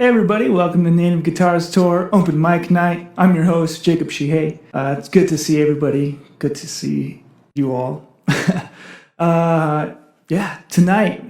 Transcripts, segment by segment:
Hey everybody, welcome to Native Guitars Tour Open Mic Night. I'm your host, Jacob Shije. It's good to see everybody. Good to see you all. Tonight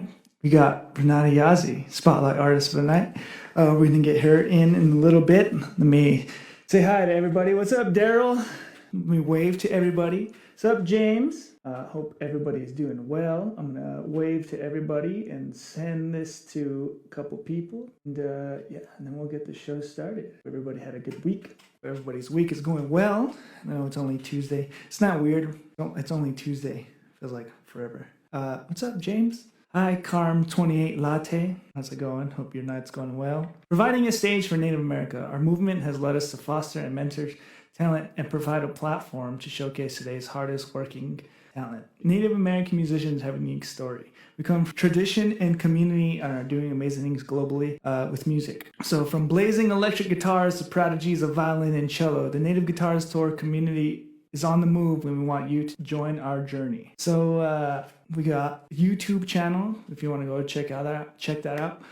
we got Renata Yazzie, Spotlight Artist of the Night. We're going to get her in a little bit. Let me say hi to everybody. What's up, Daryl? Let me wave to everybody. What's up, James? Hope everybody's doing well. I'm going to wave to everybody and send this to a couple people. And then we'll get the show started. Everybody had a good week. Everybody's week is going well. I know it's only Tuesday. It's not weird. It's only Tuesday. Feels like forever. What's up, James? Hi, Carm28 Latte. How's it going? Hope your night's going well. Providing a stage for Native America, our movement has led us to foster and mentor talent and provide a platform to showcase today's hardest working talent. Native American musicians have a unique story. We come from tradition and community and are doing amazing things globally with music. So from blazing electric guitars to prodigies of violin and cello, the Native Guitars Tour community is on the move and we want you to join our journey. So we got a YouTube channel if you want to go check that out.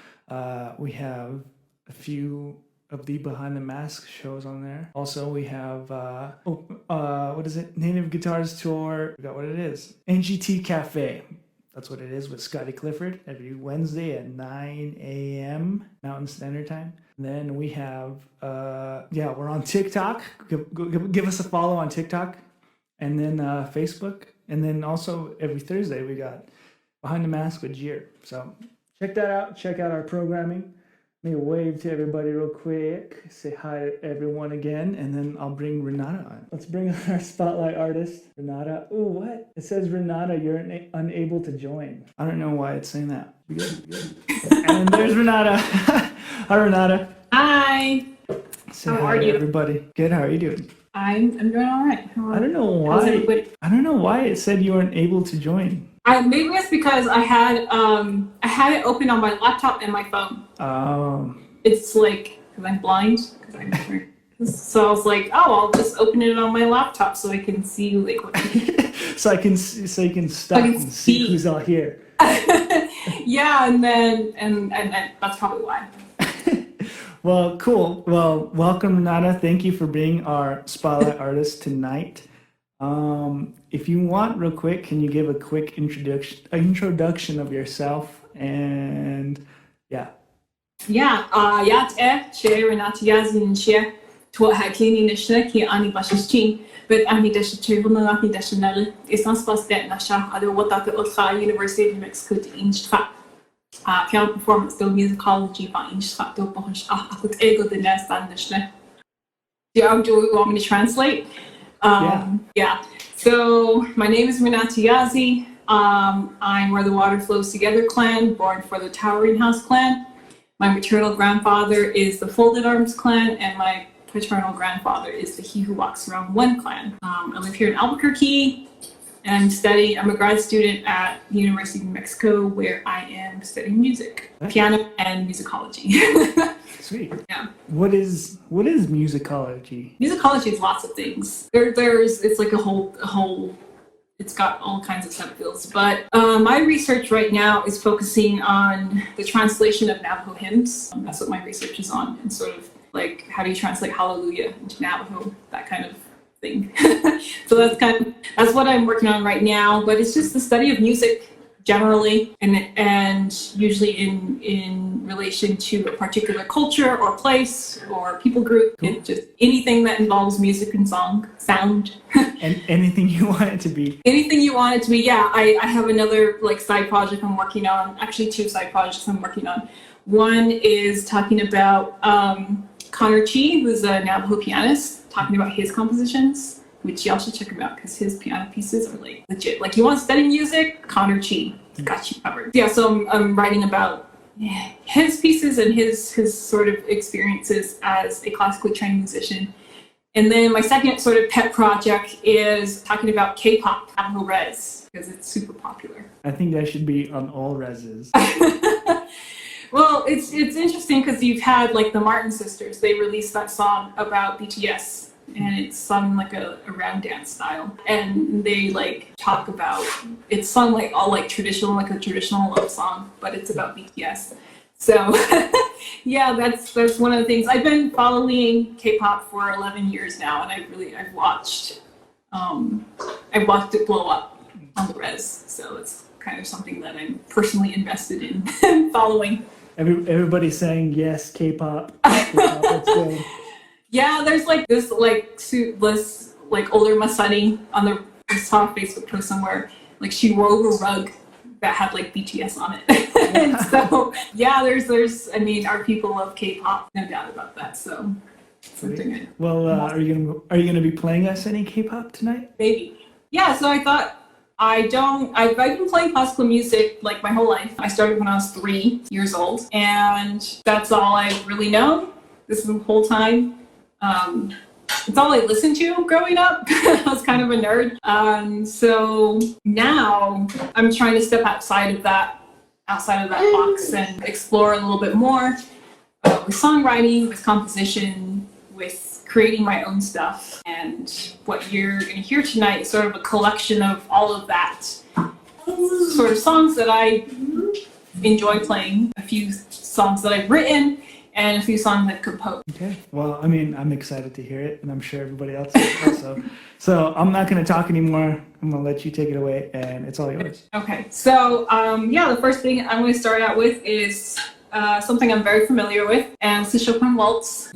We have a few of the Behind the Mask shows on there. Also, we have, what is it? Native Guitars Tour. I forgot what it is. NGT Cafe. That's what it is with Scotty Clifford every Wednesday at 9 a.m. Mountain Standard Time. And then we have, we're on TikTok. Give us a follow on TikTok. And then Facebook. And then also every Thursday we got Behind the Mask with Jir. So check that out. Check out our programming. Let me wave to everybody real quick. Say hi to everyone again, and then I'll bring Renata on. Let's bring on our spotlight artist, Renata. Oh, what? It says, Renata, you're unable to join. I don't know why it's saying that. Good. And there's Renata. Hi, Renata. Hi. Say how are you, everybody? Good. How are you doing? I'm doing all right. I don't know why. I don't know why it said you weren't able to join. Maybe it's because I had it open on my laptop and my phone. It's like because I'm blind. So I was like, I'll just open it on my laptop so I can see like what. so you can stop and see who's all here. Yeah, and that's probably why. Well, cool. Well, welcome, Renata. Thank you for being our spotlight artist tonight. If you want, real quick, can you give a quick introduction of yourself? And Renata Yazzie to Hakini Nishna ki ani bashichin, but ani dash tribunal ni dash nal. It's not supposed that nasha other what that the University of New Mexico to insta. Piano performance do musicology by insta do bosh akut ego the nest and nishna. Do you want me to translate? Yeah. So my name is Renata Yazzie. I'm where the water flows together clan, born for the Towering House clan. My maternal grandfather is the Folded Arms clan, and my paternal grandfather is the He Who Walks Around One clan. I live here in Albuquerque, and I'm a grad student at the University of New Mexico, where I am studying music, piano, and musicology. Sweet. Yeah. What is musicology? Musicology is lots of things. It's like a whole. It's got all kinds of subfields. But my research right now is focusing on the translation of Navajo hymns. That's what my research is on, and sort of like how do you translate Hallelujah into Navajo, that kind of thing. So that's what I'm working on right now. But it's just the study of music generally, and usually in relation to a particular culture or place or people group. Cool. It's just anything that involves music and sound. And anything you want it to be. Anything you want it to be, yeah. I have another side project I'm working on, actually 2 side projects I'm working on. One is talking about Connor Chi, who's a Navajo pianist, talking about his compositions, which y'all should check him out because his piano pieces are legit. Like you want to study music, Connor Chi got you covered. Yeah, so I'm writing about his pieces and his sort of experiences as a classically trained musician. And then my second sort of pet project is talking about K-pop, Navajo Res, because it's super popular. I think that should be on all reses. Well, it's interesting because you've had the Martin sisters. They released that song about BTS, and it's sung like a round dance style. And they talk about it's sung all traditional, like a traditional love song, but it's about BTS. So yeah, that's one of the things. I've been following K-pop for 11 years now, and I've watched it blow up on the res. So it's kind of something that I'm personally invested in following. Everybody's saying yes, K-pop. That's good. Yeah, there's like this suitless older Masani on the I saw a Facebook post somewhere, like she wove a rug that had like BTS on it. And so yeah, there's I mean, our people love K-pop, no doubt about that. So something. Well, are you gonna be playing us any K-pop tonight? Maybe. Yeah. So I thought I've been playing classical music like my whole life. I started when I was 3 years old, and that's all I've really known this whole time. It's all I listened to growing up. I was kind of a nerd. So now I'm trying to step outside of that box and explore a little bit more with songwriting, with composition, with creating my own stuff. And what you're going to hear tonight is sort of a collection of all of that sort of songs that I enjoy playing, a few songs that I've written, and a few songs I've composed. Okay. Well, I mean, I'm excited to hear it, and I'm sure everybody else is also. So I'm not going to talk anymore. I'm going to let you take it away, and it's all yours. Okay. So, the first thing I'm going to start out with is something I'm very familiar with, and it's the Chopin Waltz.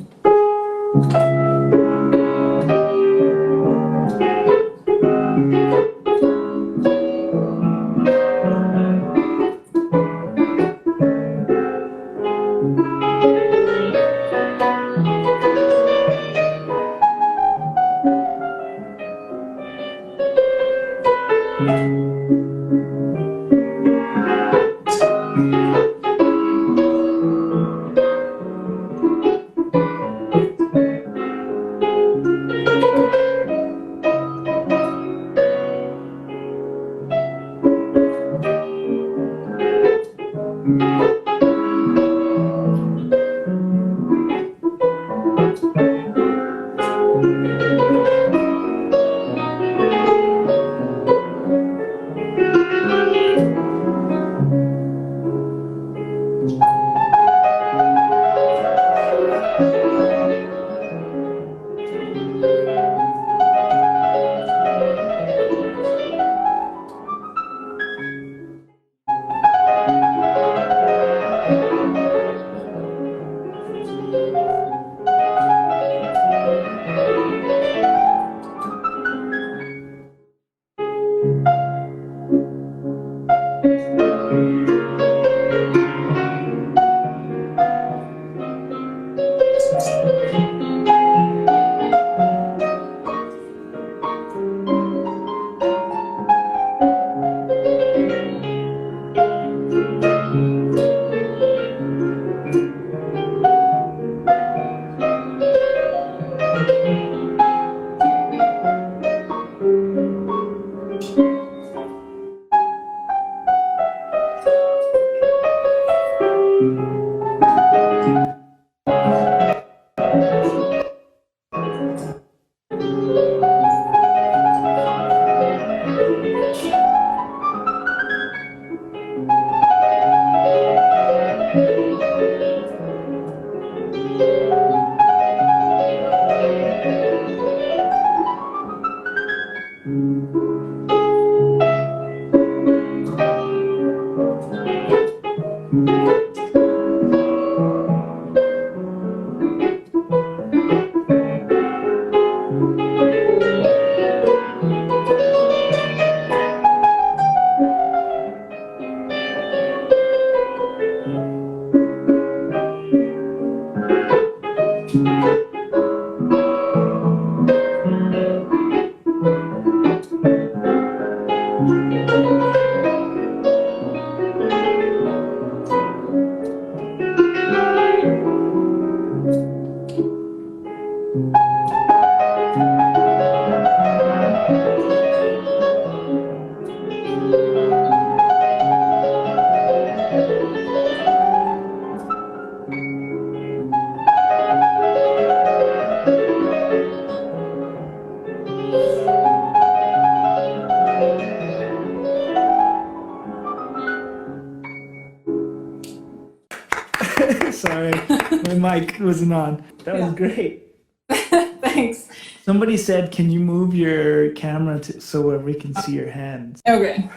mic wasn't on. That was great. Thanks. Somebody said, "Can you move your camera so where we can see your hands?" Okay.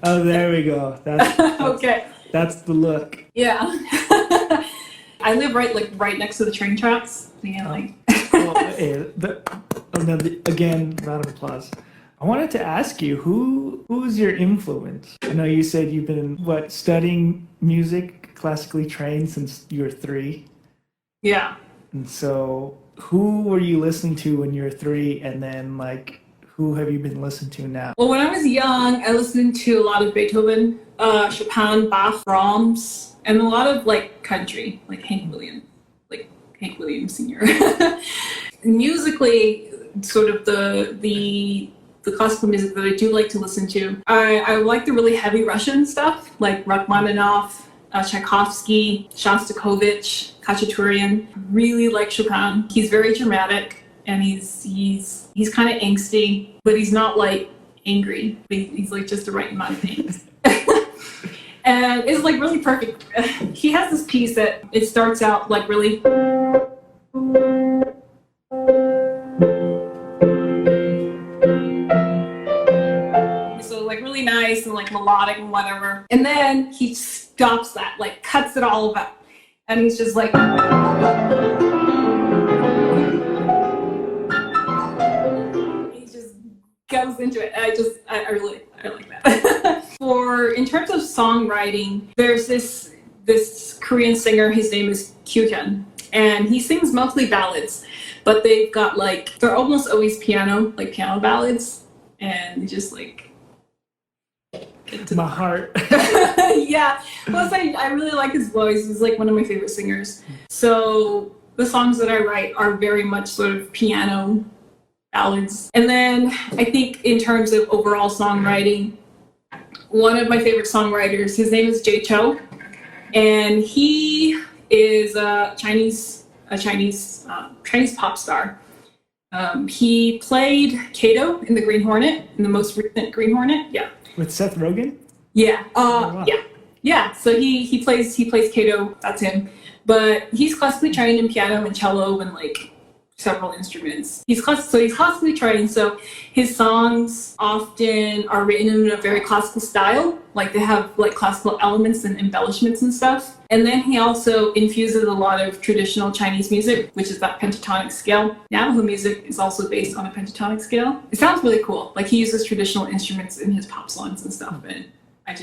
Oh, there we go. That's Okay. That's the look. Yeah. I live right next to the train tracks. Yeah, Again, round of applause. I wanted to ask you, who's your influence? I know you said you've been studying music, classically trained since you were 3. Yeah. And so, who were you listening to when you were 3, and then who have you been listening to now? Well, when I was young, I listened to a lot of Beethoven, Chopin, Bach, Brahms, and a lot of country, Hank Williams Sr. Musically, sort of the classical music that I do like to listen to, I like the really heavy Russian stuff, like Rachmaninoff, Tchaikovsky, Shostakovich, Khachaturian. Really like Chopin. He's very dramatic, and he's kind of angsty, but he's not angry. He's just the right amount of things. And it's really perfect. He has this piece that it starts out really. So really nice and melodic and whatever. And then he stops that, cuts it all out. And he's just he just goes into it. I like that. In terms of songwriting, there's this Korean singer, his name is Kyuhyun, and he sings mostly ballads, but they've got they're almost always piano ballads, and they just get to my heart. Yeah. Plus, I really like his voice. He's one of my favorite singers. So the songs that I write are very much sort of piano ballads. And then I think in terms of overall songwriting, one of my favorite songwriters, his name is Jay Cho, and he is a Chinese pop star. He played Kato in the Green Hornet, in the most recent Green Hornet. Yeah. With Seth Rogen? Yeah. Wow. Yeah. So he plays Kato. That's him. But he's classically trained in piano and cello and several instruments. He's classically trained. So his songs often are written in a very classical style. They have classical elements and embellishments and stuff. And then he also infuses a lot of traditional Chinese music, which is that pentatonic scale. Navajo music is also based on a pentatonic scale. It sounds really cool. He uses traditional instruments in his pop songs and stuff. And I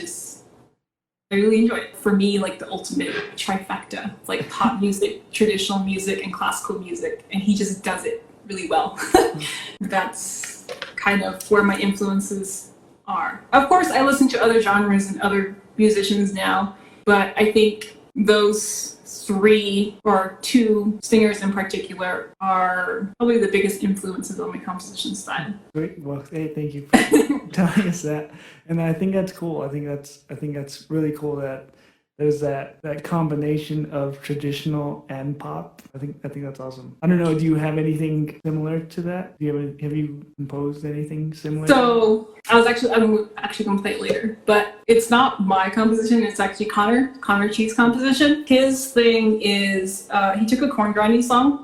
really enjoy it. For me, the ultimate trifecta. It's pop music, traditional music, and classical music. And he just does it really well. That's kind of where my influences are. Of course, I listen to other genres and other musicians now, but I think those 3 or 2 singers in particular are probably the biggest influences on my composition style. Great. Well, hey, thank you for telling us that. And I think that's cool. I think that's really cool that there's that combination of traditional and pop. I think that's awesome. I don't know. Do you have anything similar to that? Have you composed anything similar? So I'm actually going to play it later, but it's not my composition. It's actually Connor Cheek's composition. His thing is he took a corn grinding song.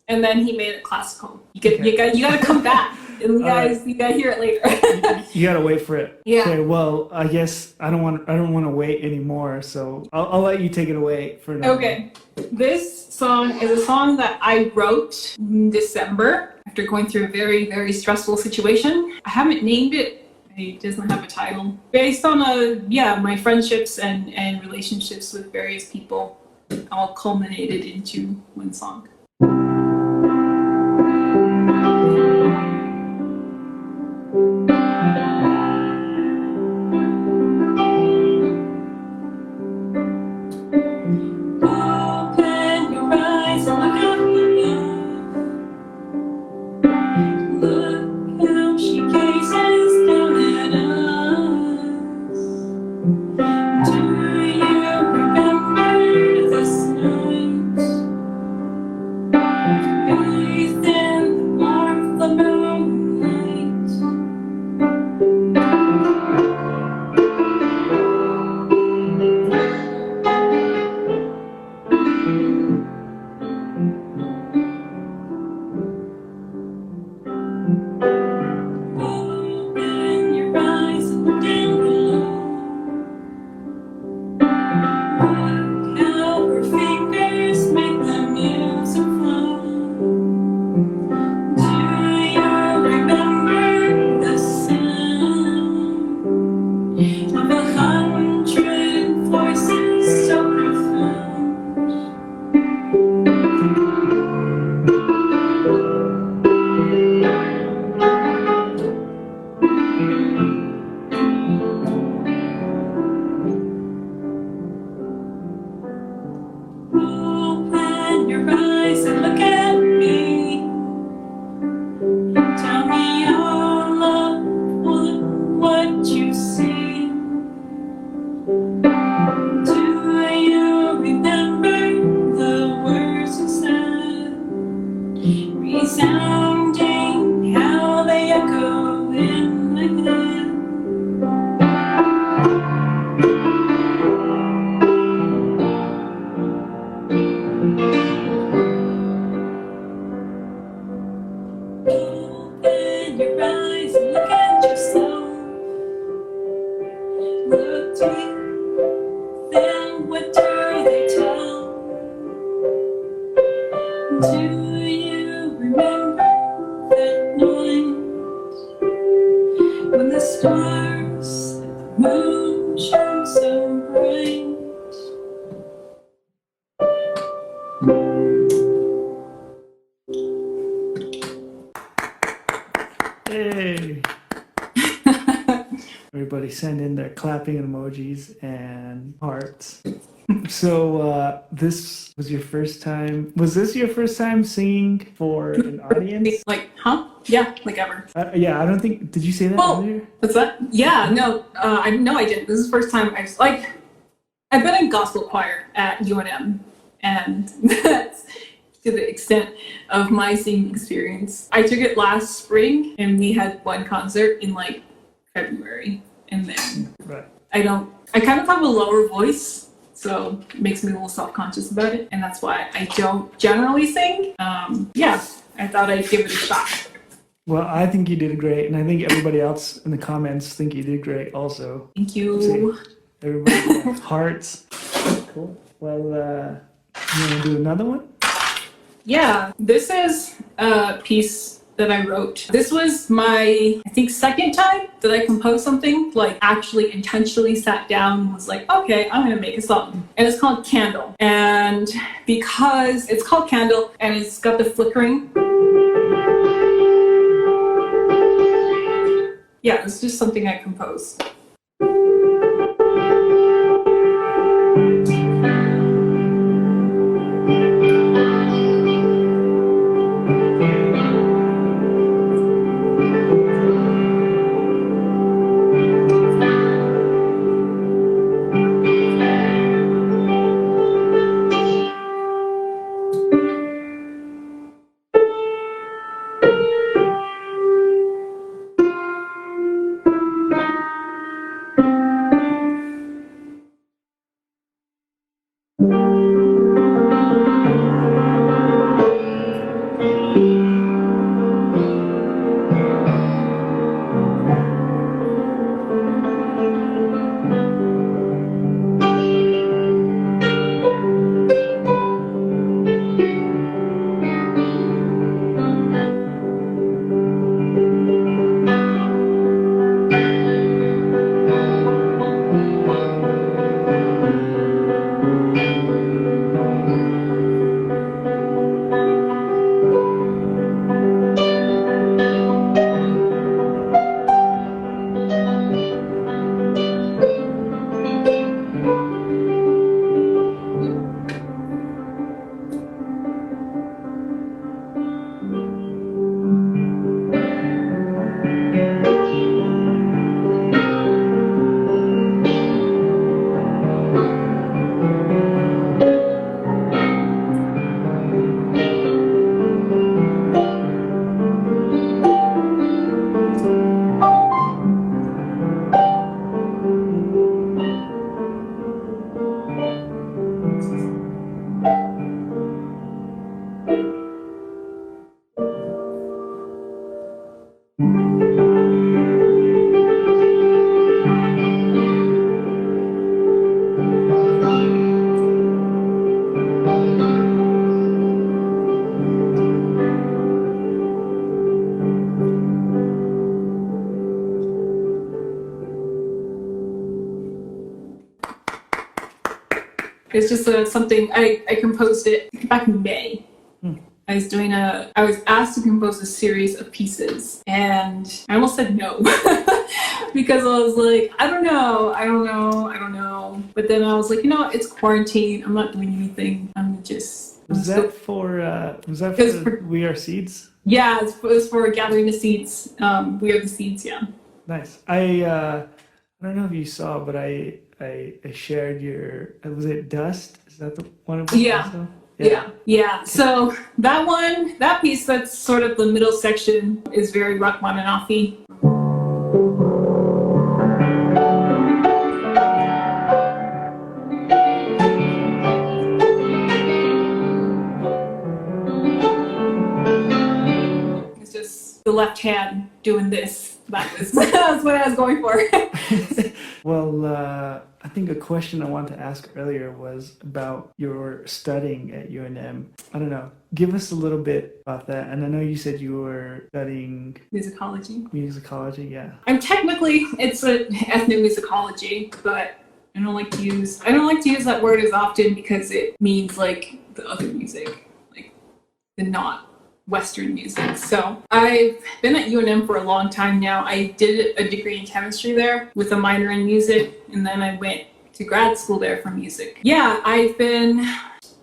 And then he made it classical. You got to come back, and you got to hear it later. You got to wait for it. Yeah. Okay. Well, I guess I don't want to wait anymore. So I'll let you take it away for now. Okay. This song is a song that I wrote in December after going through a very, very stressful situation. I haven't named it. It doesn't have a title. Based on my friendships and relationships with various people, all culminated into one song. Do you remember this Do you remember that night when the stars and the moon shone so bright? Hey! Everybody send in their clapping emojis and hearts. So this was your first time. Was this your first time singing for an audience? Like, huh? Yeah, like ever. Yeah, I don't think. Did you say that earlier? What's that? Yeah, no, I didn't. This is the first time I've been in gospel choir at UNM, and that's to the extent of my singing experience. I took it last spring, and we had one concert in like February, and then Right. I kind of have a lower voice, so it makes me a little self-conscious about it, and that's why I don't generally sing. Yeah, I thought I'd give it a shot. Well, I think you did great, and I think everybody else in the comments think you did great also. Thank you. Everybody hearts. Cool. Well, you want to do another one? Yeah, this is a piece that I wrote. This was my, I think, second time that I composed something, like actually intentionally sat down and was like, okay, I'm gonna make a song. And it's called Candle. And because it's called Candle and it's got the flickering, yeah, it's just something I composed. It's just something I composed it back in May. I was asked to compose a series of pieces, and I almost said no because I was like, I don't know. But then I was like, it's quarantine. I'm not doing anything. I'm just. Was that for We Are Seeds? Yeah, it was for Gathering the Seeds. We Are the Seeds. Yeah. Nice. I don't know if you saw, but I shared your. Was it Dust? Is that the one? Of Yeah. Also? Yeah. So that piece, that's sort of the middle section, is very Rachmaninoff-y. It's just the left hand doing this That's what I was going for. Well, I think a question I wanted to ask earlier was about your studying at UNM. I don't know. Give us a little bit about that. And I know you said you were studying Musicology. Musicology, yeah. I'm technically, it's an ethnomusicology, but I don't like to use that word as often because it means like the other music, like the not Western music. So I've been at UNM for a long time now. I did a degree in chemistry there with a minor in music, and then I went to grad school there for music. Yeah, I've been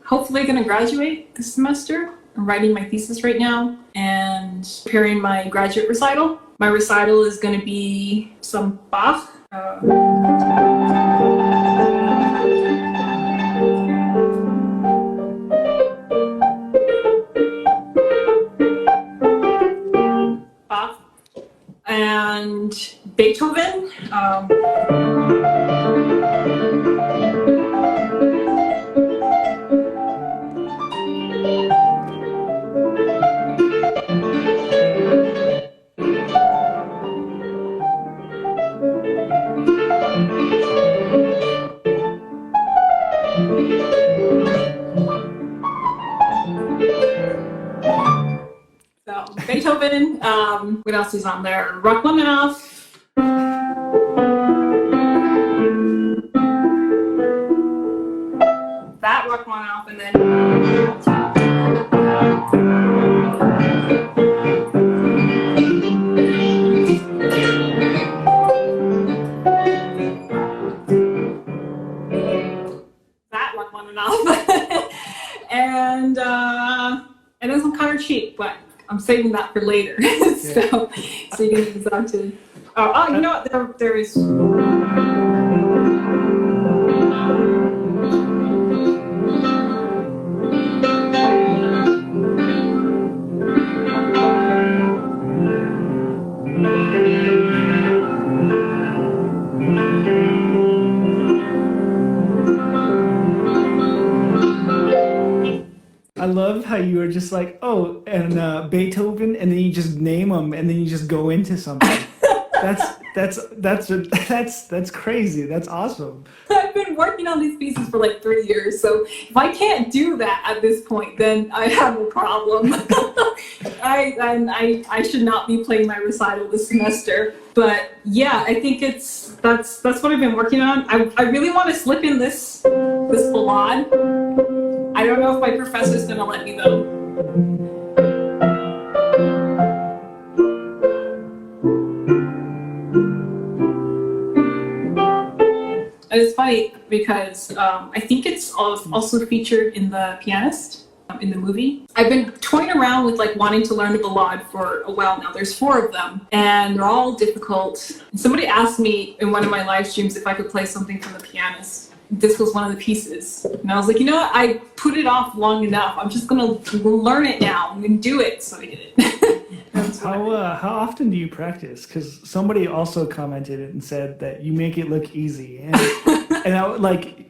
hopefully going to graduate this semester. I'm writing my thesis right now and preparing my graduate recital. My recital is going to be some Bach. And Beethoven. So Beethoven. What else is on there? Rachmaninoff. That Rachmaninoff, and then that Rachmaninoff, and then some Connor Cheek, but I'm saving that for later. So you can use that to. Oh, you know what? There is. I love how you were just like, oh, and Beethoven, and then you just name them, and then you just go into something. That's crazy. That's awesome. I've been working on these pieces for like 3 years, so if I can't do that at this point, then I have a problem. I should not be playing my recital this semester. But yeah, I think that's what I've been working on. I really want to slip in this ballad. I don't know if my professor's gonna let me though. And it's funny because I think it's also featured in The Pianist, in the movie. I've been toying around with like wanting to learn the ballad for a while now. There's 4 of them, and they're all difficult. And somebody asked me in one of my live streams if I could play something from The Pianist. This was one of the pieces, and I was like, you know what? I put it off long enough. I'm just gonna learn it now. I'm gonna do it. So I did it. How often do you practice? Because somebody also commented it and said that you make it look easy, and I like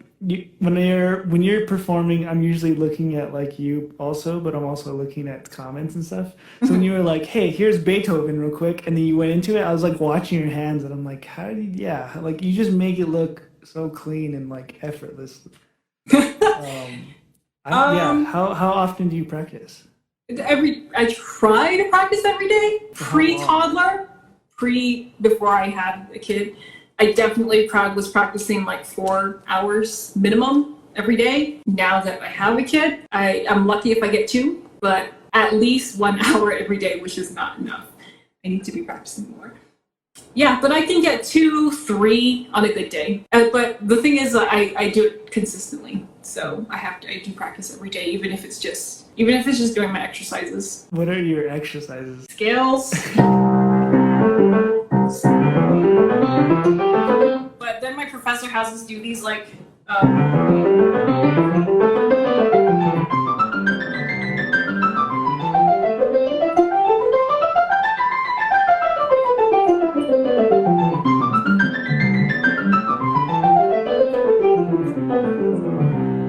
when you're performing, I'm usually looking at like you also, but I'm also looking at comments and stuff. So when you were like, hey, here's Beethoven real quick, and then you went into it, I was like watching your hands, and I'm like, like you just make it look so clean and like effortless. How often do you practice? I try to practice every day. Pre-toddler, before I had a kid, I definitely was practicing like 4 hours minimum every day. Now that I have a kid, I'm lucky if I get 2, but at least 1 hour every day, which is not enough. I need to be practicing more. Yeah, but I can get 2, 3 on a good day. But the thing is, I do it consistently, so I do practice every day, even if it's just doing my exercises. What are your exercises? Scales. But then my professor has us do these like.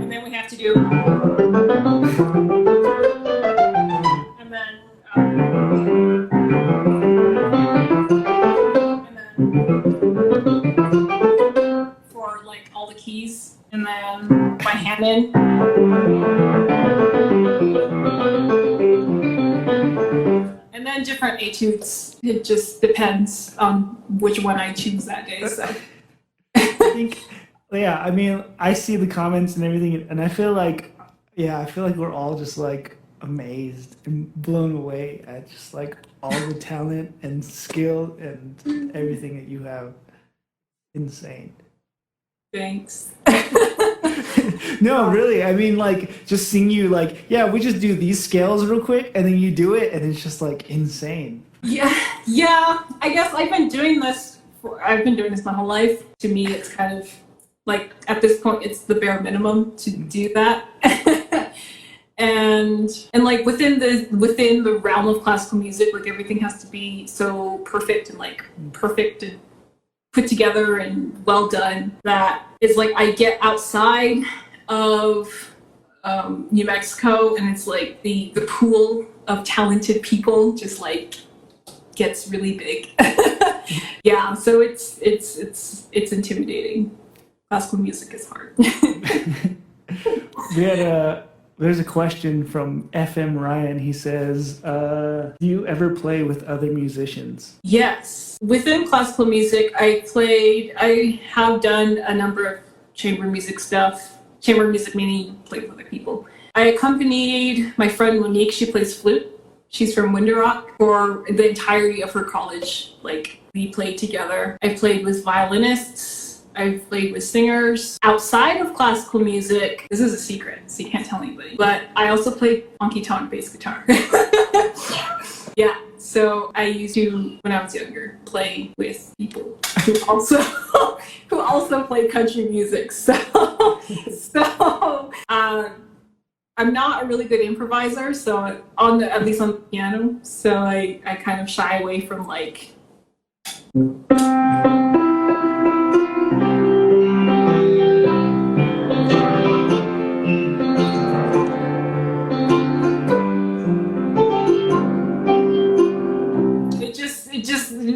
And then we have to do. And then. different etudes. It just depends on which one I choose that day. So. I think, yeah, I mean, I see the comments and everything, and I feel like, we're all just like amazed and blown away at just like all the talent and skill and everything that you have. Insane. Thanks. No, really. I mean, like, just seeing you, like, yeah, we just do these scales real quick, and then you do it, and it's just like insane. Yeah. I guess I've been doing this my whole life. To me, it's kind of like at this point, it's the bare minimum to do that. and like within the realm of classical music, like everything has to be so perfect and put together and well done that is like I get outside of New Mexico and it's like the pool of talented people just like gets really big. Yeah, so it's intimidating. Classical music is hard. There's a question from FM Ryan. He says, do you ever play with other musicians? Yes. Within classical music, I have done a number of chamber music stuff. Chamber music meaning play with other people. I accompanied my friend Monique. She plays flute. She's from Window-Rock for the entirety of her college. Like, we played together. I played with violinists. I've played with singers. Outside of classical music, this is a secret, so you can't tell anybody, but I also play honky tonk bass guitar. Yeah, so I used to, when I was younger, play with people who also play country music. So I'm not a really good improviser, so at least on the piano, so I kind of shy away from like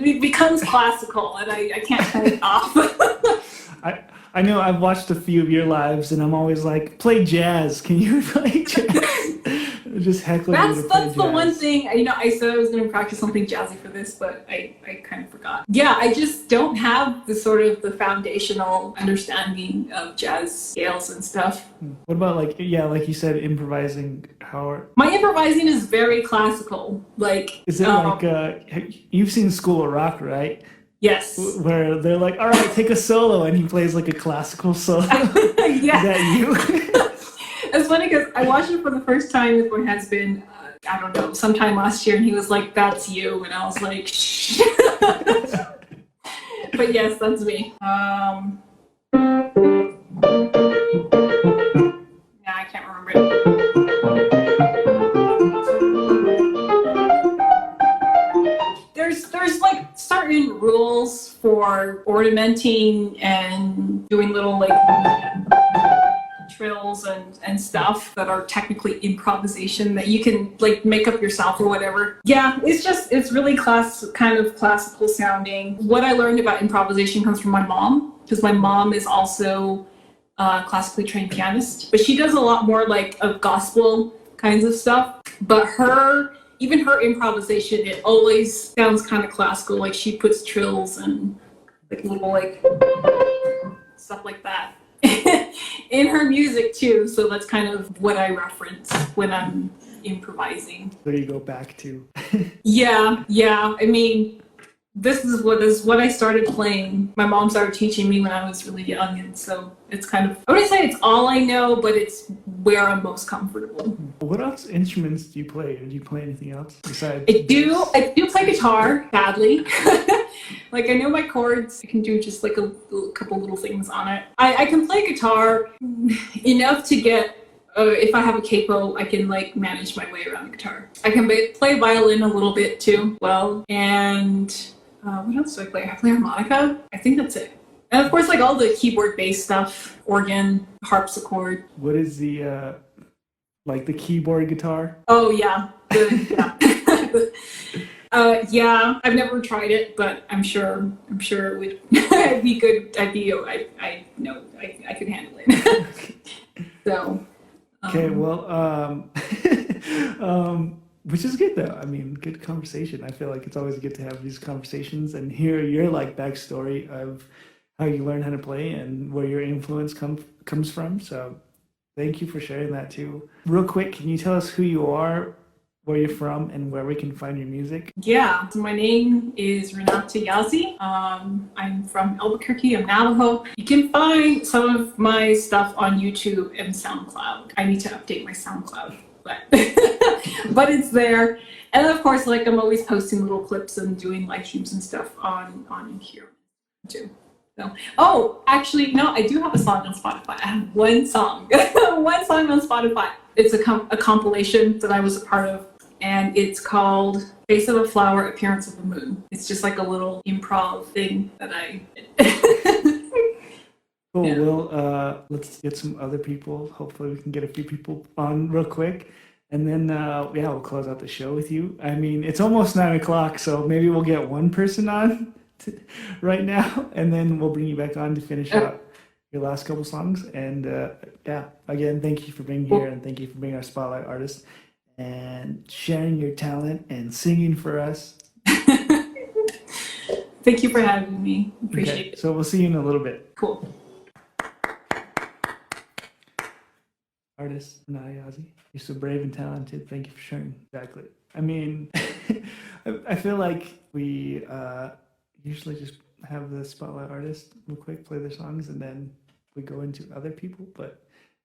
it becomes classical and I can't turn it off. I know I've watched a few of your lives and I'm always like, play jazz. Can you play jazz? Just heckling you to play That's the jazz. one thing, I said I was going to practice something jazzy for this, but I kind of forgot. Yeah, I just don't have the foundational understanding of jazz scales and stuff. What about like you said, improvising? My improvising is very classical. Like, is it you've seen School of Rock, right? Yes. Where they're like, all right, take a solo, and he plays like a classical solo. Yeah. Is that you? It's funny because I watched it for the first time with my husband, I don't know, sometime last year, and he was like, that's you. And I was like, shh. But yes, that's me. Yeah, I can't remember it. There's like certain rules for ornamenting and doing little like trills and stuff that are technically improvisation that you can like make up yourself or whatever. Yeah, it's really kind of classical sounding. What I learned about improvisation comes from my mom, because my mom is also a classically trained pianist, but she does a lot more like of gospel kinds of stuff. But even her improvisation, it always sounds kind of classical. Like she puts trills and like little like stuff like that in her music too. So that's kind of what I reference when I'm improvising. Where you go back to. Yeah. I mean, this is what I started playing. My mom started teaching me when I was really young, and so it's kind of, I wouldn't say it's all I know, but it's where I'm most comfortable. What else instruments do you play? Do you play anything else besides? I do play guitar badly. Like I know my chords. I can do just like a couple little things on it. I can play guitar enough to get. If I have a capo, I can like manage my way around the guitar. I can play violin a little bit too. Well, and what else do I play? I play harmonica. I think that's it. And of course, like all the keyboard-based stuff, organ, harpsichord. What is the like the keyboard guitar? Oh yeah, yeah. I've never tried it, but I'm sure it would be good. I know I could handle it. So. Okay, well, which is good though. I mean, good conversation. I feel like it's always good to have these conversations and hear your like backstory of how you learn how to play and where your influence comes from. So thank you for sharing that too. Real quick, can you tell us who you are, where you're from, and where we can find your music? Yeah, so my name is Renata Yazzie. I'm from Albuquerque, I'm Navajo. You can find some of my stuff on YouTube and SoundCloud. I need to update my SoundCloud, but but it's there. And of course, like I'm always posting little clips and doing live streams and stuff on here too. So, oh, actually, no, I do have a song on Spotify. I have one song, one song on Spotify. It's a compilation that I was a part of, and it's called Face of a Flower, Appearance of the Moon. It's just like a little improv thing that I did. Cool. Yeah. Well, let's get some other people. Hopefully we can get a few people on real quick. And then, yeah, we'll close out the show with you. I mean, it's almost 9 o'clock, so maybe we'll get one person on right now, and then we'll bring you back on to finish out your last couple songs. And yeah, again, thank you for being here, and thank you for being our spotlight artist and sharing your talent and singing for us. Thank you for having me. Appreciate it. So we'll see you in a little bit. Cool. Artist Renata Yazzie, you're so brave and talented. Thank you for sharing. Exactly. I mean, I feel like we usually just have the spotlight artist real quick play their songs, and then we go into other people. But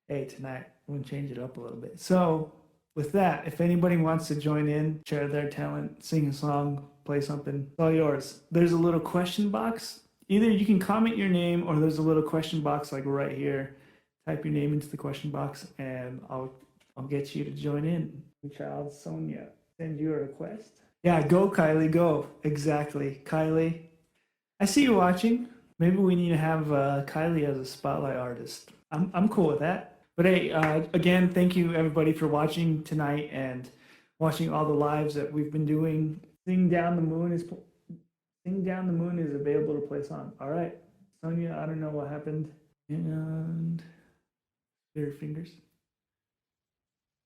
hey, tonight we're gonna change it up a little bit. So with that, if anybody wants to join in, share their talent, sing a song, play something, it's all yours. There's a little question box. Either you can comment your name, or there's a little question box like right here. Type your name into the question box, and I'll get you to join in. Child Sonia, send you a request. Yeah, go Kylie, go. Exactly, Kylie. I see you watching. Maybe we need to have Kylie as a spotlight artist. I'm cool with that. But hey, again, thank you everybody for watching tonight and watching all the lives that we've been doing. Sing Down the Moon is available to play song. All right, Sonia, I don't know what happened. And your fingers.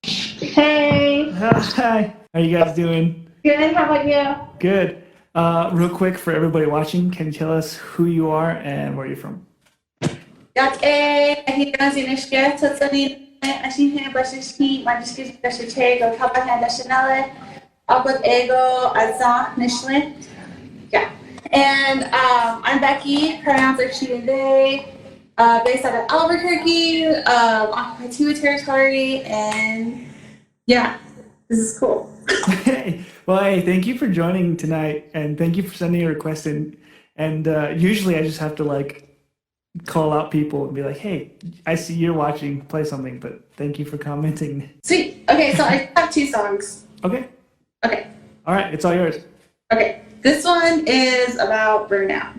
Hey. Hi. How you guys doing? Good. How about you? Good. Real quick for everybody watching, can you tell us who you are and where you're from? Yeah. And I'm Becky, pronouns are she and they. Based out of Albuquerque, Occupy Tewa territory, and yeah, this is cool. Well, hey, thank you for joining tonight, and thank you for sending a request in. And usually I just have to like call out people and be like, hey, I see you're watching, play something, but thank you for commenting. Sweet. Okay, so I have 2 songs. Okay. Okay. All right, it's all yours. Okay, this one is about burnout.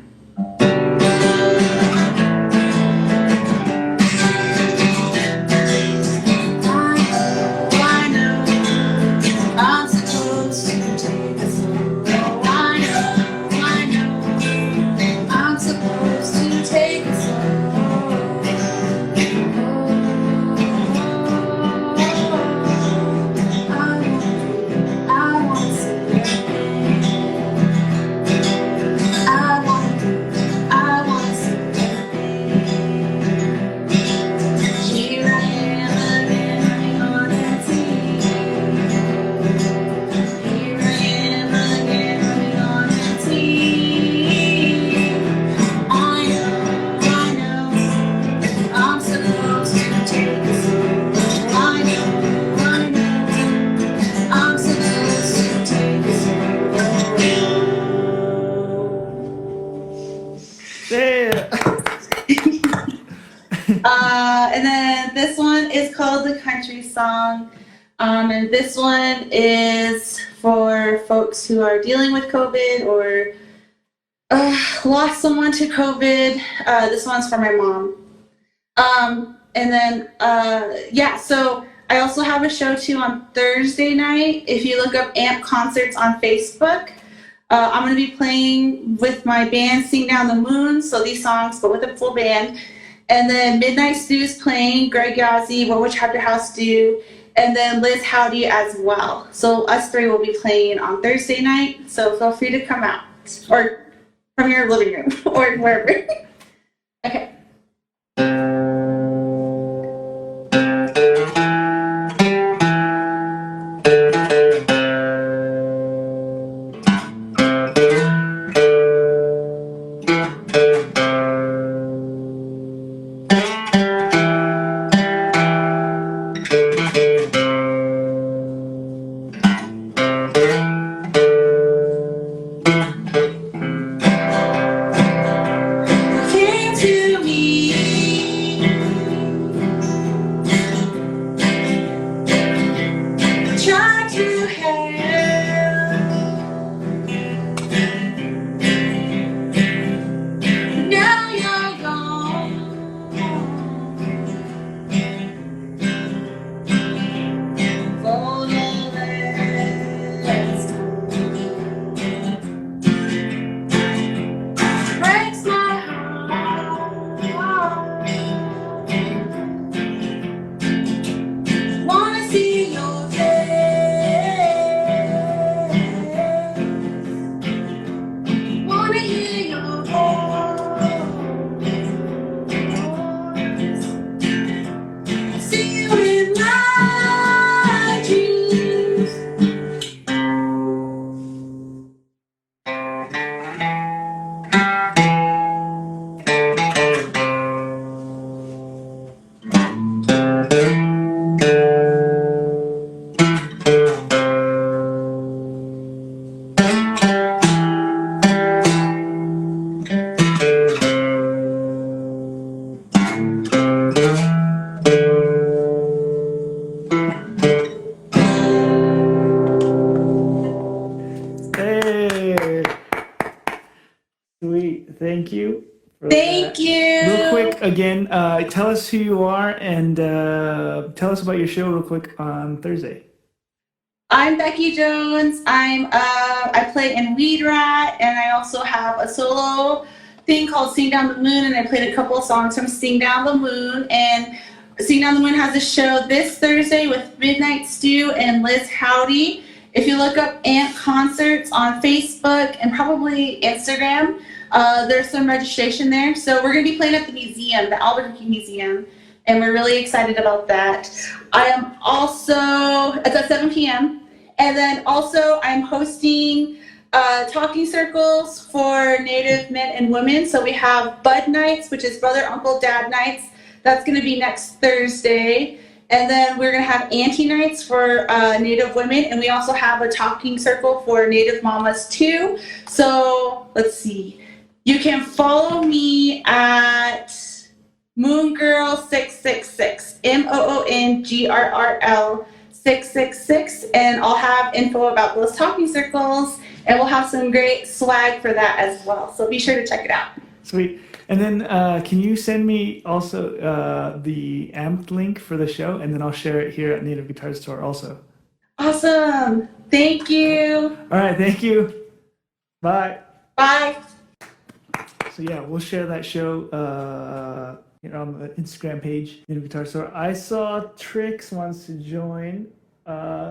And then this one is called The Country Song. And this one is for folks who are dealing with COVID or lost someone to COVID. This one's for my mom. And then, yeah, so I also have a show too on Thursday night. If you look up AMP Concerts on Facebook, I'm going to be playing with my band Sing Down the Moon. So these songs, but with a full band. And then Midnight Stew's playing, Greg Yazzie, What Would Chapter House Do? and then Liz Howdy as well. So us three will be playing on Thursday night. So feel free to come out, or from your living room, or wherever. Okay. Thank you. Thank you. Real quick, again, tell us who you are and tell us about your show real quick on Thursday. I'm Becky Jones. I play in Weed Rat, and I also have a solo thing called Sing Down the Moon, and I played a couple of songs from Sing Down the Moon. And Sing Down the Moon has a show this Thursday with Midnight Stew and Liz Howdy. If you look up Ant Concerts on Facebook and probably Instagram, there's some registration there. So we're going to be playing at the museum, the Albuquerque Museum, and we're really excited about that. I am also, it's at 7 p.m. And then also I'm hosting talking circles for Native men and women. So we have Bud Nights, which is Brother, Uncle, Dad Nights. That's going to be next Thursday. And then we're going to have Auntie Nights for Native women. And we also have a talking circle for Native mamas too. So let's see. You can follow me at Moongirl666, MOONGRRL 666, and I'll have info about those talking circles, and we'll have some great swag for that as well. So be sure to check it out. Sweet. And then can you send me also the AMP link for the show, and then I'll share it here at Native Guitar Store also. Awesome. Thank you. All right. Thank you. Bye. Bye. So yeah, we'll share that show here on the Instagram page, Native Guitar Store. I saw Trix wants to join.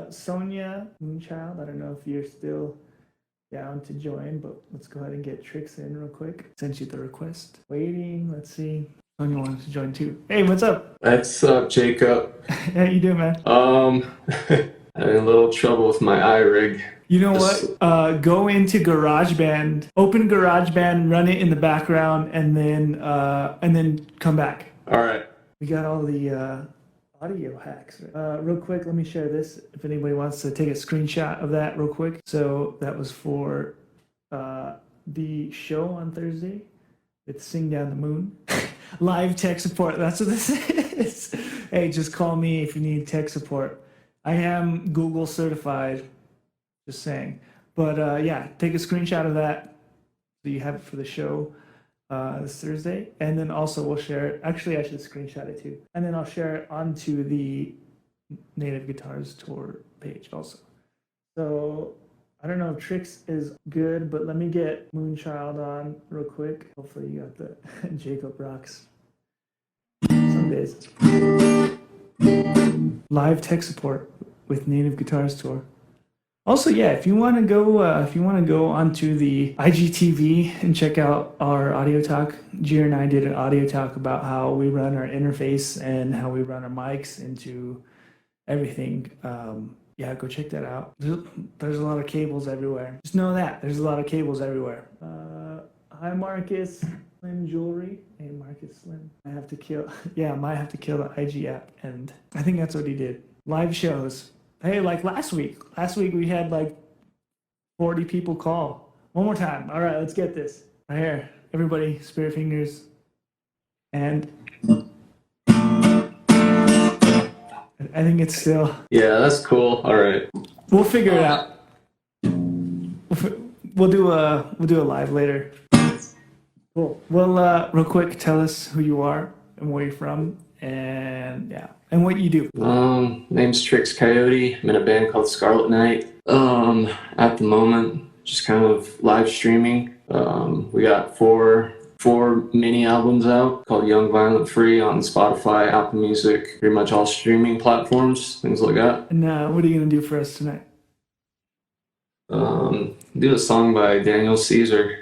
Sonia Moonchild, I don't know if you're still down to join, but let's go ahead and get Trix in real quick. Sent you the request. Waiting, let's see. Sonia wants to join too. Hey, what's up? What's up, Jacob? How you doing, man? Having a little trouble with my iRig. You know what? Go into GarageBand, open GarageBand, run it in the background, and then come back. All right. We got all the audio hacks. Real quick, let me share this. If anybody wants to take a screenshot of that real quick. So that was for the show on Thursday. It's Sing Down the Moon. Live tech support. That's what this is. Hey, just call me if you need tech support. I am Google certified. Just saying. But yeah, take a screenshot of that so you have it for the show this Thursday. And then also we'll share it. Actually, I should screenshot it too. And then I'll share it onto the Native Guitars Tour page also. So I don't know if Trix is good, but let me get Moonchild on real quick. Hopefully you got the Jacob rocks some days. live tech support with Native Guitars Tour. Also, yeah, if you want to go onto the IGTV and check out our audio talk, Gia and I did an audio talk about how we run our interface and how we run our mics into everything. Yeah, go check that out. There's a lot of cables everywhere. Just know that there's a lot of cables everywhere. Hi, Marcus Slim Jewelry. Hey, Marcus Slim. I might have to kill the IG app, and I think that's what he did. Live shows. Hey, like last week we had like 40 people call. One more time. All right, let's get this. Right here. Everybody, spirit fingers. And I think it's still. Yeah, that's cool. All right. We'll figure it out. We'll do a live later. Cool. Well, real quick, tell us who you are and where you're from, and yeah, and what you do. Name's Trix Coyote. I'm in a band called Scarlet Knight. At the moment, just kind of live streaming. We got four mini albums out called Young Violent Free on Spotify, Apple Music, pretty much all streaming platforms, things like that. And what are you gonna do for us tonight? Do a song by Daniel Caesar.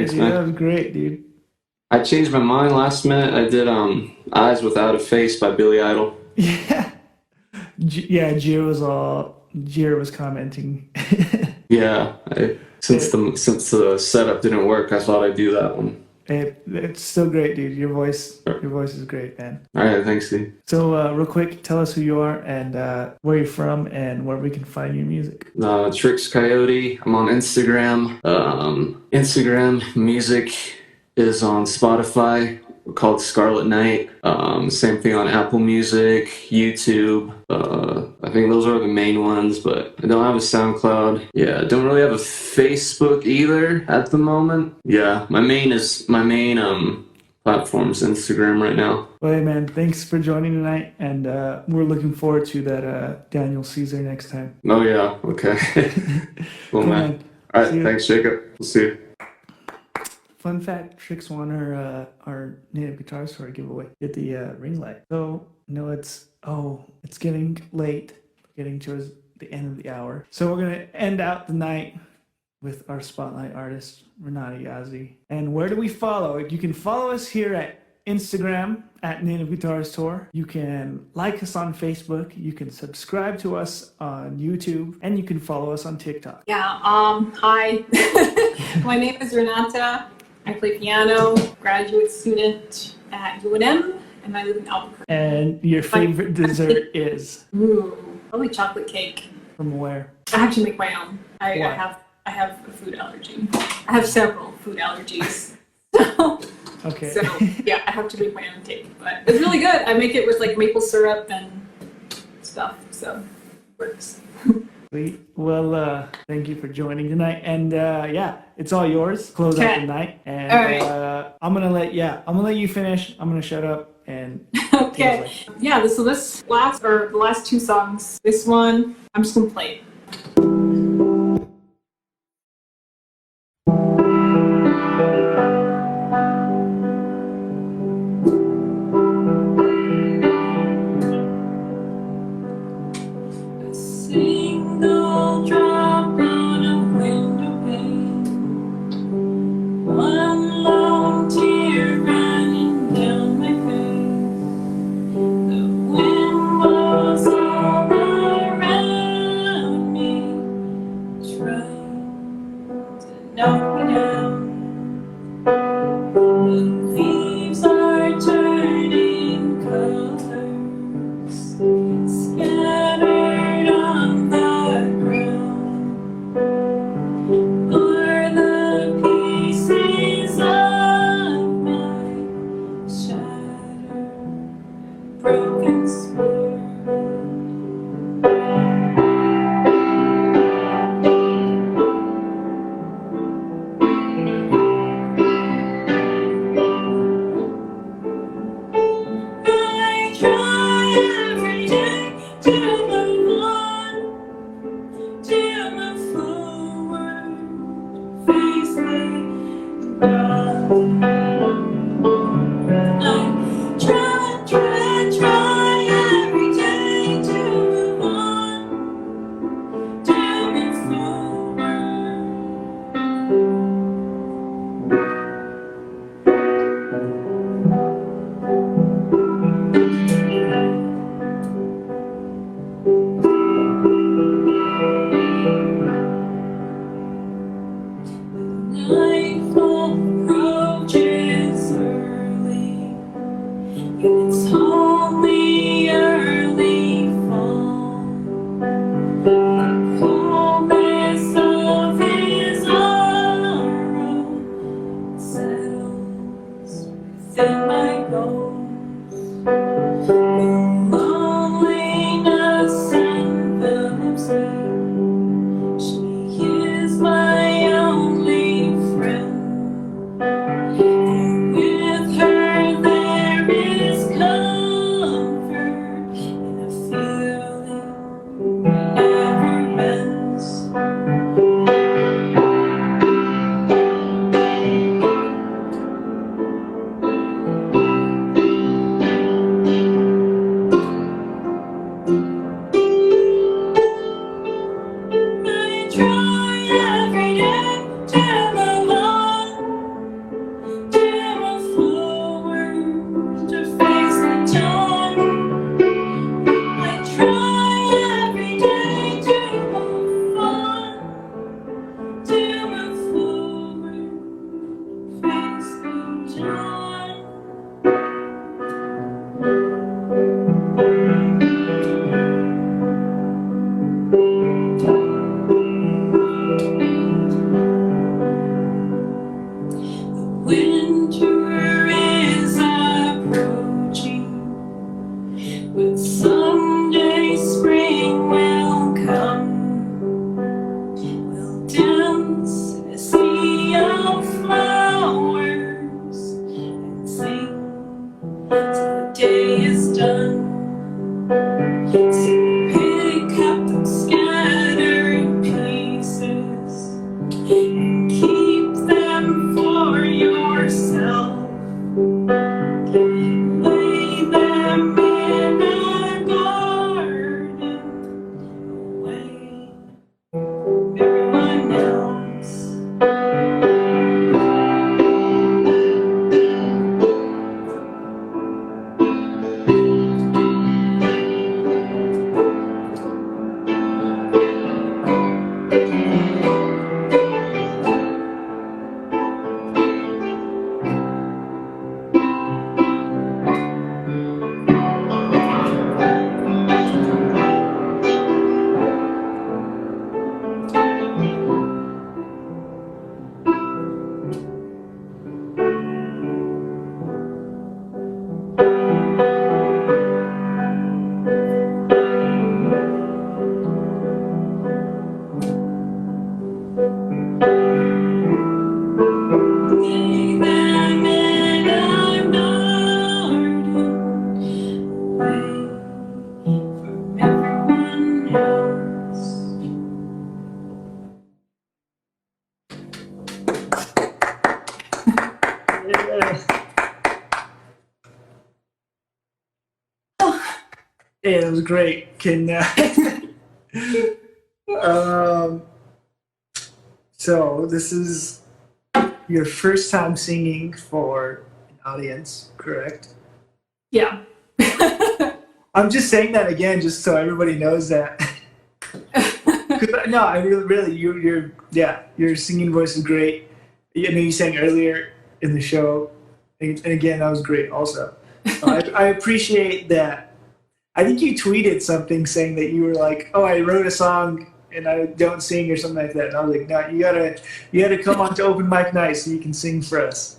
Thanks, dude. man. That was great, dude. I changed my mind last minute. I did Eyes Without a Face by Billy Idol. Yeah. Yeah, Jir was commenting. Yeah, since the setup didn't work, I thought I'd do that one. It's still great, dude. Your voice is great, man. All right, thanks, Steve. So, real quick, tell us who you are and where you're from and where we can find your music. Tricks Coyote. I'm on Instagram. Instagram music is on Spotify, called Scarlet Night. Same thing on Apple Music, YouTube. I think those are the main ones, but I don't have a SoundCloud. Yeah, I don't really have a Facebook either at the moment. Yeah, my main platform's Instagram right now. Well, hey, man, thanks for joining tonight, and we're looking forward to that Daniel Caesar next time. Oh yeah, okay. Cool, man. All right, thanks, Jacob. We'll see you. Fun fact: Trix won our native guitar store giveaway at the ring light. So it's getting late, getting towards the end of the hour. So we're gonna end out the night with our spotlight artist Renata Yazzie. And where do we follow? You can follow us here at Instagram at Native Guitar Store. You can like us on Facebook. You can subscribe to us on YouTube, and you can follow us on TikTok. Yeah. Hi. My name is Renata. I play piano, graduate student at UNM, and I live in Albuquerque. And your favorite dessert is? Probably chocolate cake. From where? I have to make my own. I have a food allergy. I have several food allergies. Okay. So yeah, I have to make my own cake, but it's really good. I make it with like maple syrup and stuff, so it works. Sweet. Well, thank you for joining tonight, and yeah, it's all yours. Close out the night, and all right. I'm gonna let you finish. I'm gonna shut up and. Okay. Yeah. So the last two songs. This one, I'm just gonna play it. With her there is come. the day is done. So pick up the scattered pieces and keep them for yourself. Lay them in a garden away from everyone else. Lay them in a garden away from everyone else. Yeah, that was great. So this is your first time singing for an audience, correct? Yeah. I'm just saying that again, just so everybody knows that. 'Cause, no, I really, your singing voice is great. I know you sang earlier in the show, and again, that was great also. So I appreciate that. I think you tweeted something saying that you were like, "Oh, I wrote a song and I don't sing" or something like that. And I was like, "No, you gotta come on to open mic night so you can sing for us."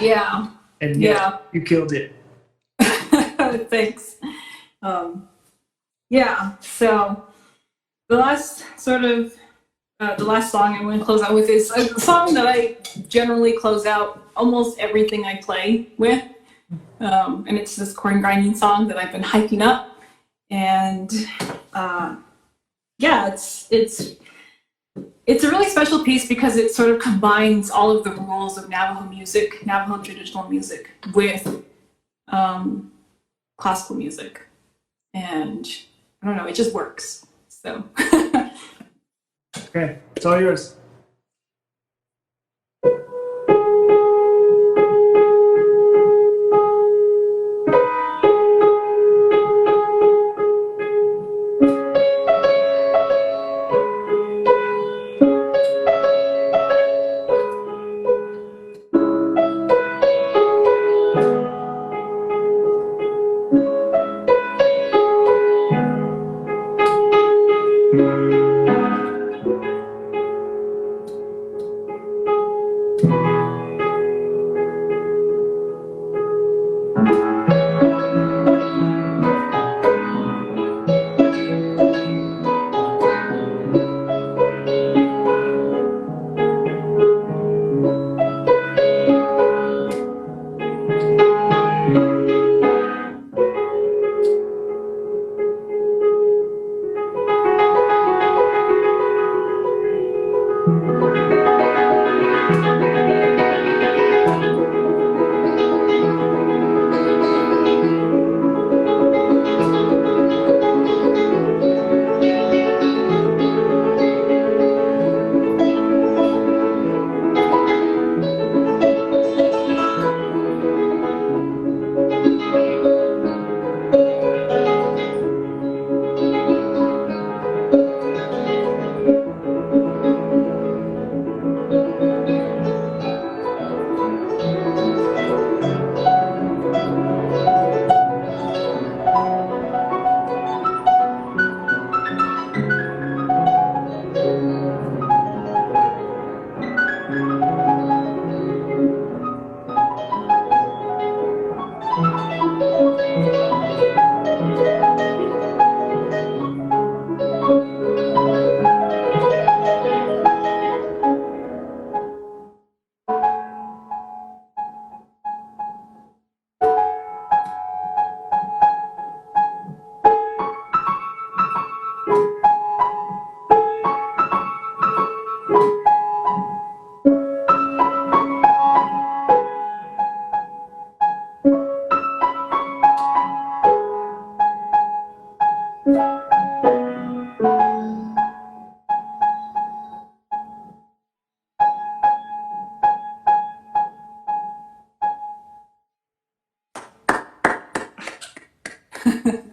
Yeah. And Yeah. you killed it. Thanks. Yeah. So the last the last song I'm going to close out with is a song that I generally close out almost everything I play with. And it's this corn grinding song that I've been hyping up. And yeah, it's a really special piece because it sort of combines all of the rules of Navajo music, Navajo traditional music, with classical music. And I don't know, it just works. So Okay, it's all yours.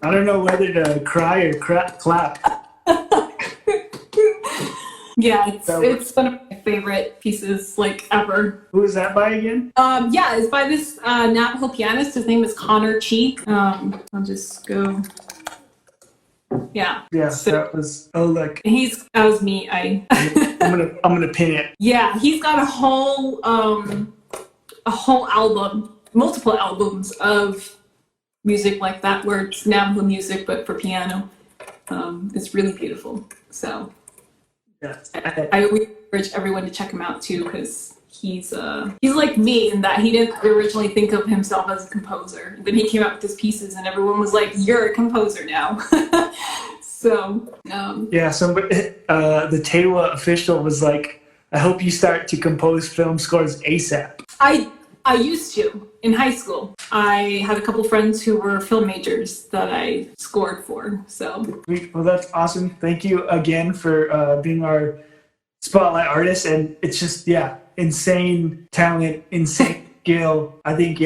I don't know whether to cry or clap. Yeah, it's one of my favorite pieces like ever. Who is that by again? Yeah, it's by this Navajo pianist. His name is Connor Chi. I'll just go. Yeah. Yeah, So that was. Oh look, that was me. I'm gonna pin it. Yeah, he's got a whole album, multiple albums of music like that, where it's Navajo music but for piano. It's really beautiful. So Yeah. I would encourage everyone to check him out too, because he's like me in that he didn't originally think of himself as a composer. Then he came out with his pieces, and everyone was like, "You're a composer now." So yeah, the Tewa official was like, "I hope you start to compose film scores ASAP." I used to in high school. I had a couple friends who were film majors that I scored for. So Well, that's awesome. Thank you again for being our spotlight artist, and it's just insane talent, insane skill. I think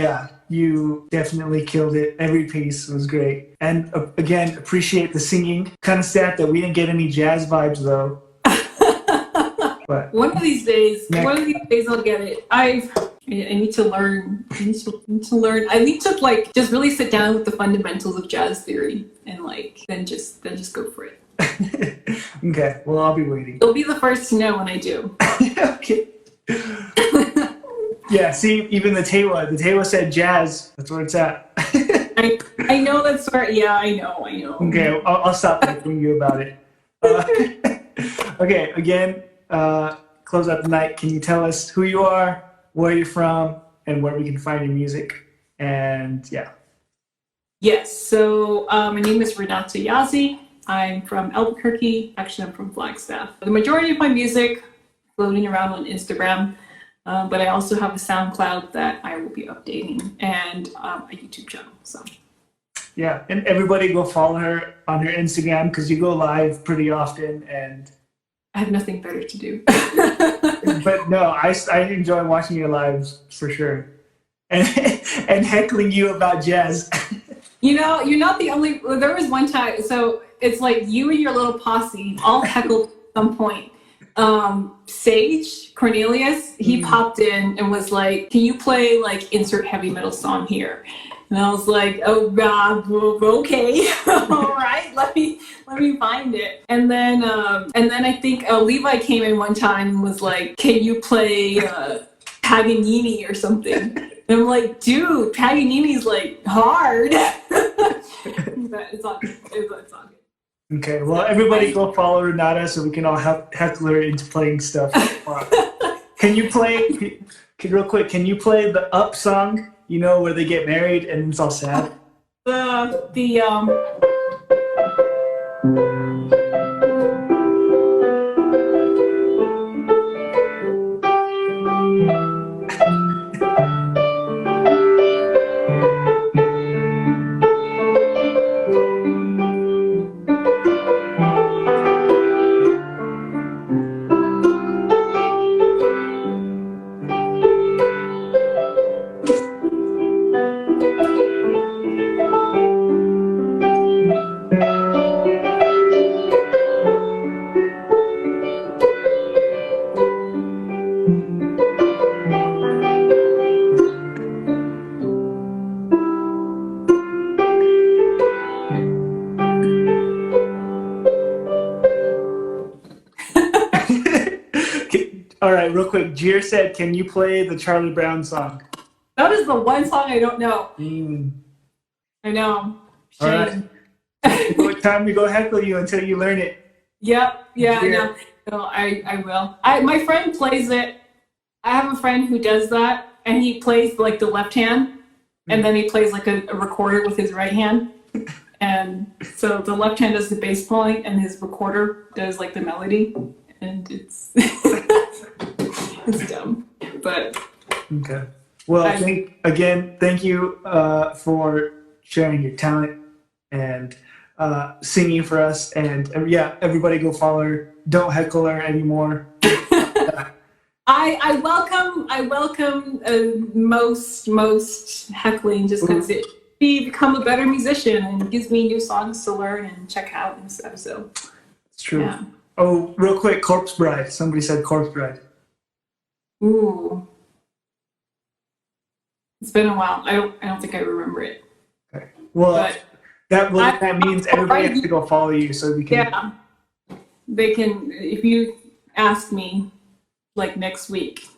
you definitely killed it. Every piece was great, and again, appreciate the singing. Kind of sad that we didn't get any jazz vibes though. But one of these days I'll get it. I need to learn. I need to learn. I need to like just really sit down with the fundamentals of jazz theory and like then just go for it. Okay, well, I'll be waiting. You'll be the first to know when I do. Okay. Yeah, see, even the Tewa said jazz. That's where it's at. I know that's where. Yeah, I know. Okay, I'll stop from you about it. Okay, again, close out the night. Can you tell us who you are, where you're from, and where we can find your music? And yeah. Yes. So my name is Renata Yazzie. I'm from Albuquerque. Actually, I'm from Flagstaff. The majority of my music floating around on Instagram, but I also have a SoundCloud that I will be updating and a YouTube channel. So. Yeah, and everybody go follow her on her Instagram because you go live pretty often, and I have nothing better to do. But no, I enjoy watching your lives for sure, and heckling you about jazz. You know, you're not the only. There was one time, so it's like you and your little posse all heckled at some point. Sage Cornelius, he popped in and was like, "Can you play like insert heavy metal song here?" And I was like, "Oh God, okay, all right, let me find it." And then I think Levi came in one time and was like, "Can you play Paganini or something?" And I'm like, "Dude, Paganini's like hard." But it's all good. It's all good. Okay, well, everybody go follow Renata so we can all heckle her into playing stuff. Can you play, real quick, can you play the Up song, you know, where they get married and it's all sad? All right, real quick. Jir said, "Can you play the Charlie Brown song?" That is the one song I don't know. I know. All right. What time to go heckle you until you learn it? Yep. Yeah. Yeah. No, I will. My friend plays it. I have a friend who does that, and he plays like the left hand, and then he plays like a recorder with his right hand. And so the left hand does the bass playing, and his recorder does like the melody, and it's it's dumb, but okay. Well, thank you for sharing your talent and singing for us. And everybody go follow her. Don't heckle her anymore. I welcome most heckling just because me become a better musician and gives me new songs to learn and check out in this episode. It's true. Yeah. Oh, real quick, Corpse Bride. Somebody said Corpse Bride. Ooh. It's been a while. I don't think I remember it. Okay. Well, But that means everybody has to go follow you so we can. yeah. They can, if you ask me, like next week.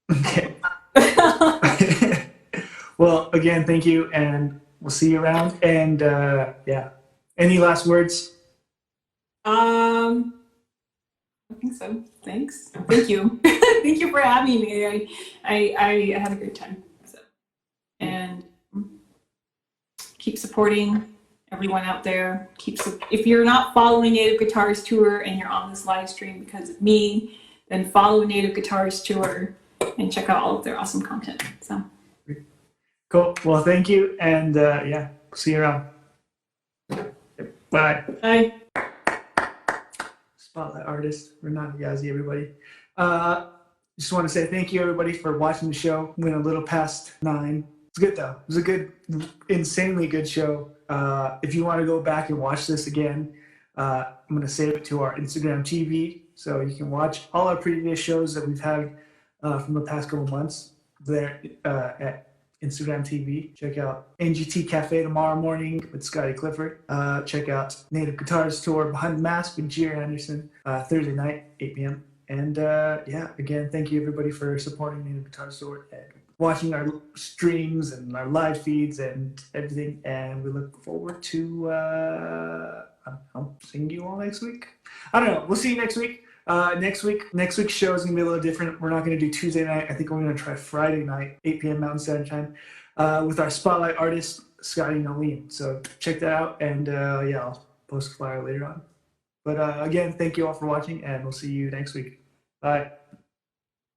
Okay. Well, again, thank you, and we'll see you around. And yeah, any last words? I think so. Thanks. Thank you. Thank you for having me. I had a great time. So, and keep supporting everyone out there. If you're not following Native Guitarist Tour and you're on this live stream because of me, then follow Native Guitarist Tour and check out all of their awesome content. So Cool. Well, thank you, and yeah, see you around. Bye. bye. Spotlight artist Renata Yazzie, everybody. Just want to say thank you, everybody, for watching the show. Went a little past 9. It's good though. It was a good, insanely good show. If you want to go back and watch this again, I'm going to save it to our Instagram TV, so you can watch all our previous shows that we've had from the past couple months there at Instagram TV. Check out NGT Cafe tomorrow morning with Scotty Clifford. Check out Native Guitarist Tour Behind the Mask with Jer Anderson Thursday night, 8 p.m. And yeah, again, thank you everybody for supporting Native Guitarist Tour and watching our streams and our live feeds and everything. And we look forward to I'll seeing you all next week. I don't know. We'll see you next week. Next week's show is gonna be a little different. We're not gonna do Tuesday night. I think we're gonna try Friday night, 8 p.m. Mountain Standard Time, with our spotlight artist Scotty Nolene. So check that out, and yeah, I'll post a flyer later on. But again, thank you all for watching, and we'll see you next week. Bye.